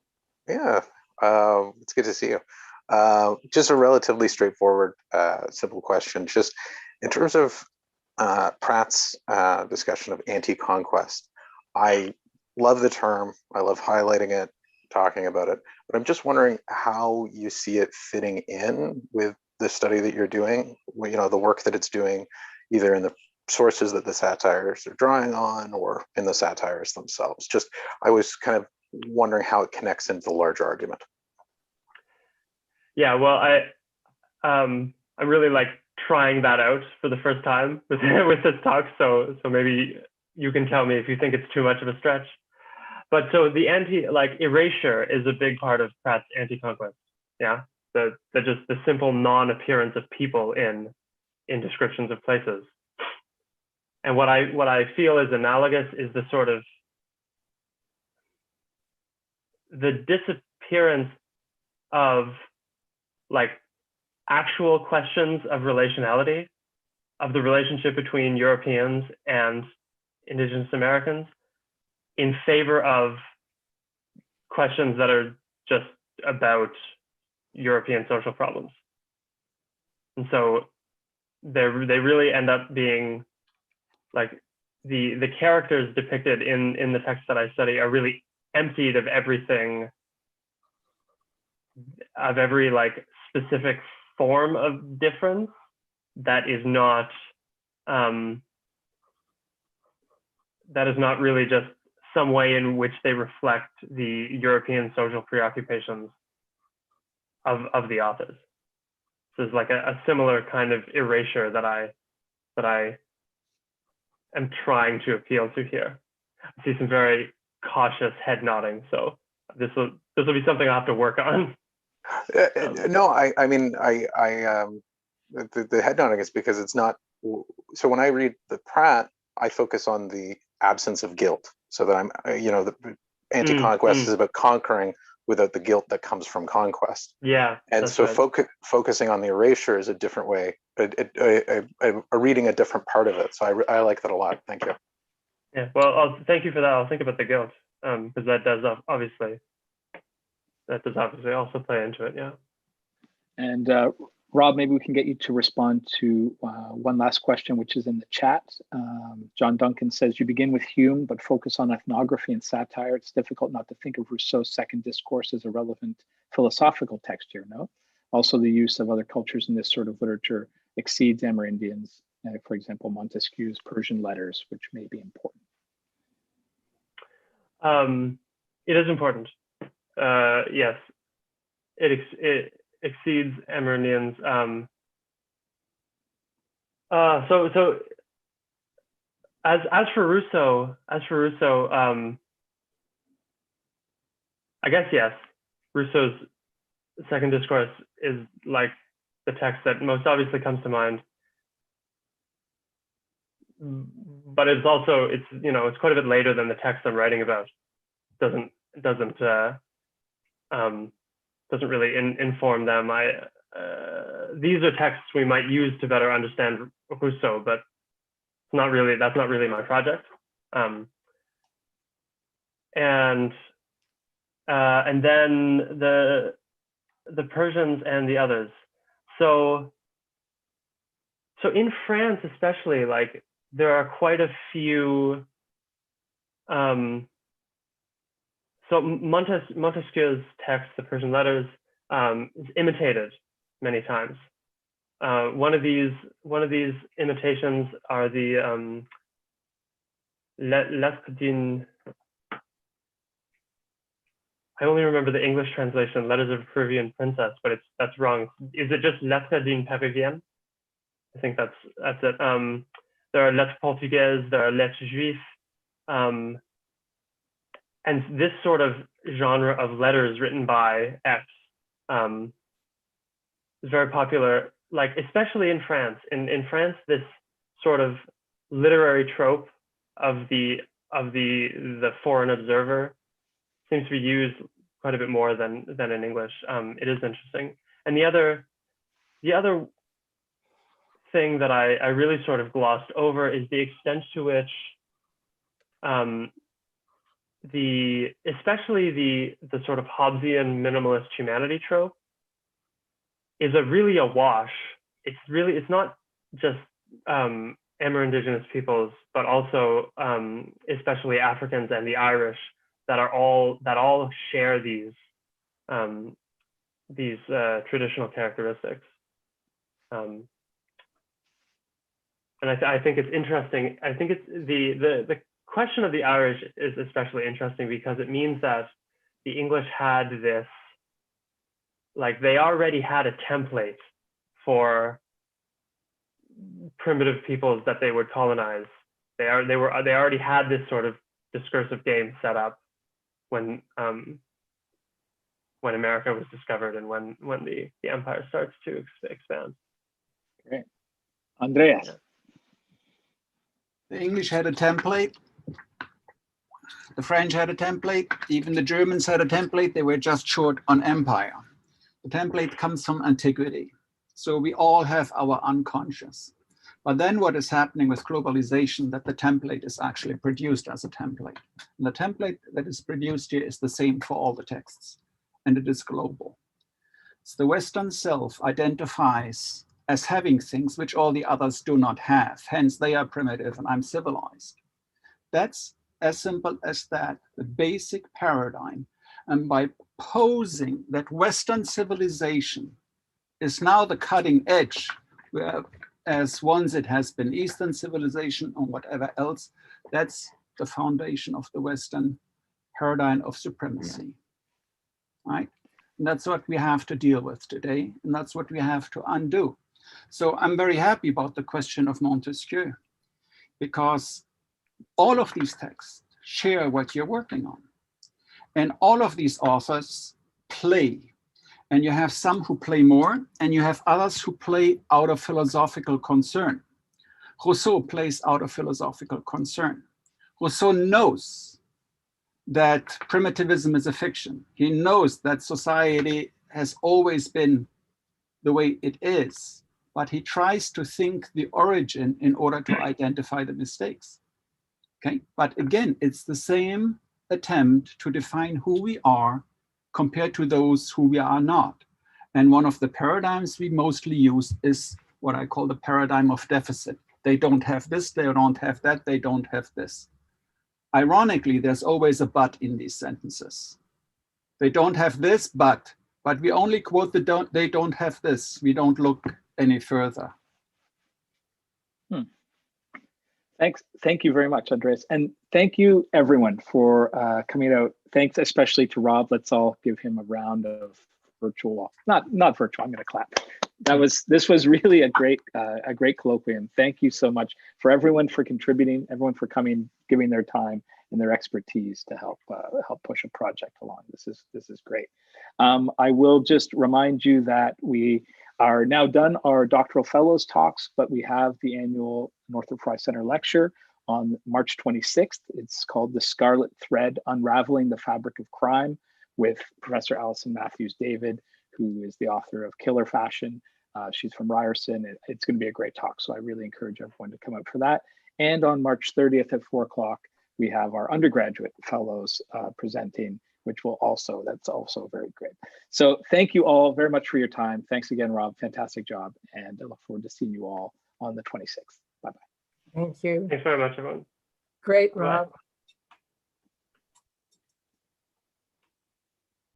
it's good to see you. Just a relatively straightforward, simple question. Just in terms of Pratt's discussion of anti-conquest, I love the term. I love highlighting it, talking about it. But I'm just wondering how you see it fitting in with the study that you're doing. You know, the work that it's doing, either in the sources that the satires are drawing on or in the satires themselves. Just, I was kind of wondering how it connects into the larger argument. Yeah, well, I'm really like trying that out for the first time with this talk. So maybe you can tell me if you think it's too much of a stretch. But so the erasure is a big part of Pratt's anti-conquest. Yeah, just the simple non-appearance of people in descriptions of places. And what I feel is analogous is the sort of the disappearance of like actual questions of relationality, of the relationship between Europeans and Indigenous Americans, in favor of questions that are just about European social problems. And so they really end up being like the characters depicted in the text that I study are really emptied of everything, of every like specific form of difference that is not really just some way in which they reflect the European social preoccupations of the authors. So it's like a similar kind of erasure that I am trying to appeal to here. I see some very cautious head nodding, so this will be something I'll have to work on. No, I mean the head nodding is because it's not. So when I read the Pratt, I focus on the absence of guilt, so that I'm, the anti-conquest is about conquering without the guilt that comes from conquest. Yeah. And so right. Focusing on the erasure is a different way, a reading a different part of it. So I like that a lot. Thank you. Yeah. Well, thank you for that. I'll think about the guilt, because that does obviously that does obviously also play into it, yeah. And Rob, maybe we can get you to respond to one last question, which is in the chat. John Duncan says, you begin with Hume, but focus on ethnography and satire. It's difficult not to think of Rousseau's Second Discourse as a relevant philosophical text here, no? Also, the use of other cultures in this sort of literature exceeds Amerindians, for example, Montesquieu's Persian Letters, which may be important. It is important. Yes, it exceeds Amerindians. So as for Rousseau, I guess yes, Rousseau's Second Discourse is like the text that most obviously comes to mind. But it's also, it's quite a bit later than the text I'm writing about. Doesn't really inform them. These are texts we might use to better understand Rousseau, but that's not really my project. And then the Persians and the others. So in France, especially, like there are quite a few. So Montesquieu's text, the Persian Letters, is imitated many times. One of these imitations are the Lettres d'une. I only remember the English translation, Letters of a Peruvian Princess, but that's wrong. Is it just Lettres d'une Péruvienne? I think that's it. There are Lettres Portugaises, there are Lettres Juifs. And this sort of genre of letters written by X is very popular, like especially in France. In France, this sort of literary trope of the foreign observer seems to be used quite a bit more than in English. It is interesting. And the other thing that I really sort of glossed over is the extent to which especially the sort of Hobbesian minimalist humanity trope is really a wash. It's not just Amerindigenous peoples, but also especially Africans and the Irish that all share these traditional characteristics. And I think it's interesting. I think it's the question of the Irish is especially interesting because it means that the English had this, like they already had a template for primitive peoples that they would colonize. They already had this sort of discursive game set up when America was discovered and when the empire starts to expand. Great. Andreas. Yeah. The English had a template. The French had a template. Even the Germans had a template. They were just short on empire. The template comes from antiquity. So we all have our unconscious. But then what is happening with globalization, that the template is actually produced as a template. And the template that is produced here is the same for all the texts, and it is global. So the Western self identifies as having things which all the others do not have. Hence, they are primitive and I'm civilized. That's as simple as that, the basic paradigm. And by posing that Western civilization is now the cutting edge, whereas once it has been Eastern civilization or whatever else, that's the foundation of the Western paradigm of supremacy, right? And that's what we have to deal with today, and that's what we have to undo. So I'm very happy about the question of Montesquieu, because all of these texts share what you're working on. And all of these authors play. And you have some who play more, and you have others who play out of philosophical concern. Rousseau plays out of philosophical concern. Rousseau knows that primitivism is a fiction. He knows that society has always been the way it is, but he tries to think the origin in order to identify the mistakes. Okay, but again, it's the same attempt to define who we are compared to those who we are not. And one of the paradigms we mostly use is what I call the paradigm of deficit. They don't have this, they don't have that, they don't have this. Ironically, there's always a but in these sentences. They don't have this, but we only quote the they don't have this. We don't look any further. Thanks. Thank you very much, Andreas. And thank you everyone for coming out. Thanks especially to Rob. Let's all give him a round of virtual, not virtual, I'm gonna clap. This was really a great colloquium. Thank you so much for everyone for contributing, everyone for coming, giving their time and their expertise to help push a project along. This is great. I will just remind you that we are now done our doctoral fellows talks, but we have the annual Northrop Frye Center lecture on March 26th. It's called The Scarlet Thread, Unraveling the Fabric of Crime, with Professor Alison Matthews David, who is the author of Killer Fashion. She's from Ryerson. It's going to be a great talk, so I really encourage everyone to come out for that. And on March 30th at 4 o'clock, we have our undergraduate fellows presenting, which will that's also very great. So thank you all very much for your time. Thanks again, Rob. Fantastic job. And I look forward to seeing you all on the 26th. Bye-bye. Thank you. Thanks very much, everyone. Great, Rob. Bye.